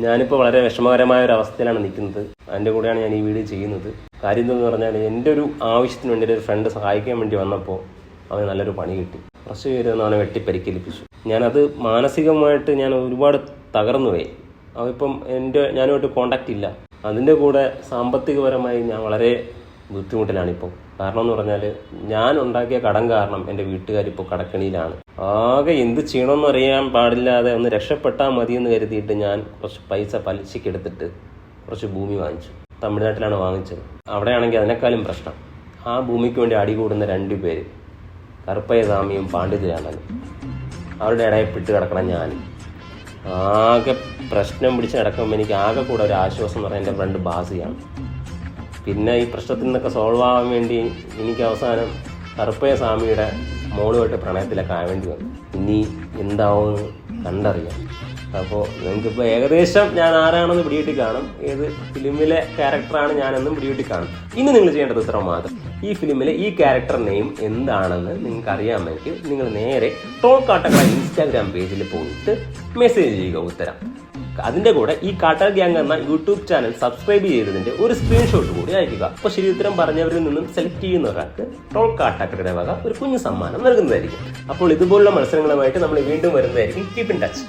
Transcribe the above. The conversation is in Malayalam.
ഞാനിപ്പോൾ വളരെ വിഷമകരമായ ഒരു അവസ്ഥയിലാണ് നിൽക്കുന്നത്. അതിൻ്റെ കൂടെയാണ് ഞാൻ ഈ വീഡിയോ ചെയ്യുന്നത്. കാര്യം എന്തെന്ന് പറഞ്ഞാൽ എൻ്റെ ഒരു ആവശ്യത്തിന് വേണ്ടി ഒരു ഫ്രണ്ട് സഹായിക്കാൻ വേണ്ടി വന്നപ്പോൾ അവന് നല്ലൊരു പണി കിട്ടി. കുറച്ച് പേര് അവനെ വെട്ടിപ്പരിക്കേൽപ്പിച്ചു. ഞാനത് മാനസികമായിട്ട് ഞാൻ ഒരുപാട് തകർന്നു പോയി. അവനിപ്പം ഞാനുമായിട്ട് കോണ്ടാക്റ്റ് ഇല്ല. അതിൻ്റെ കൂടെ സാമ്പത്തികപരമായി ഞാൻ വളരെ ബുദ്ധിമുട്ടിലാണിപ്പോൾ. കാരണം എന്ന് പറഞ്ഞാൽ ഞാൻ ഉണ്ടാക്കിയ കടം കാരണം എൻ്റെ വീട്ടുകാരിപ്പോൾ കടക്കണിയിലാണ്. ആകെ എന്ത് ചെയ്യണമെന്ന് അറിയാൻ പാടില്ലാതെ ഒന്ന് രക്ഷപ്പെട്ടാൽ മതിയെന്ന് കരുതിയിട്ട് ഞാൻ കുറച്ച് പൈസ പലിശയ്ക്ക് എടുത്തിട്ട് കുറച്ച് ഭൂമി വാങ്ങിച്ചു. തമിഴ്നാട്ടിലാണ് വാങ്ങിച്ചത്. അവിടെയാണെങ്കിൽ അതിനേക്കാളും പ്രശ്നം, ആ ഭൂമിക്ക് വേണ്ടി അടികൂടുന്ന 2 പേര്, കറുപ്പയ്യ സ്വാമിയും പാണ്ഡിത്യരാണനും. അവരുടെ ഇടയിൽ പെട്ട് കിടക്കണം ഞാൻ. ആകെ പ്രശ്നം പിടിച്ച് കിടക്കുമ്പോൾ എനിക്ക് ആകെ കൂടെ ഒരു ആശ്വാസം എന്ന് പറഞ്ഞാൽ എൻ്റെ ഫ്രണ്ട് ബാസിയാണ്. പിന്നെ ഈ പ്രശ്നത്തിൽ നിന്നൊക്കെ സോൾവ് ആവാൻ വേണ്ടി എനിക്ക് അവസാനം കറുപ്പയ്യ സ്വാമിയുടെ മോളുമായിട്ട് പ്രണയത്തിലൊക്കെ ആവേണ്ടി വന്നു. ഇനി എന്താവും കണ്ടറിയാം. അപ്പോൾ നിങ്ങൾക്കിപ്പോൾ ഏകദേശം ഞാൻ ആരാണെന്ന് പിടികിട്ടി കാണും, ഏത് ഫിലിമിലെ ക്യാരക്ടറാണ് ഞാനെന്നും പിടികിട്ടി കാണും. ഇനി നിങ്ങൾ ചെയ്യേണ്ടത് ഇത്ര മാത്രം, ഈ ഫിലിമിലെ ഈ ക്യാരക്ടർ നെയിം എന്താണെന്ന് നിങ്ങൾക്ക് അറിയാമെങ്കിൽ നിങ്ങൾ നേരെ ട്രോൾ കാട്ടക്കട ഇൻസ്റ്റാഗ്രാം പേജിൽ പോയിട്ട് മെസ്സേജ് ചെയ്യുക ഉത്തരം. അതിൻ്റെ കൂടെ ഈ കാട്ടർ ഗ്യാങ് എന്ന യൂട്യൂബ് ചാനൽ സബ്സ്ക്രൈബ് ചെയ്തതിൻ്റെ ഒരു സ്ക്രീൻഷോട്ട് കൂടി അയക്കുക. അപ്പോൾ ശരി ഉത്തരം പറഞ്ഞവരിൽ നിന്നും സെലക്ട് ചെയ്യുന്ന ഒരാൾക്ക് ട്രോൾ കാട്ടക്കടയുടെ വക ഒരു കുഞ്ഞു സമ്മാനം നൽകുന്നതായിരിക്കും. അപ്പോൾ ഇതുപോലുള്ള മത്സരങ്ങളുമായിട്ട് നമ്മൾ വീണ്ടും വരുന്നതായിരിക്കും. Keep in touch.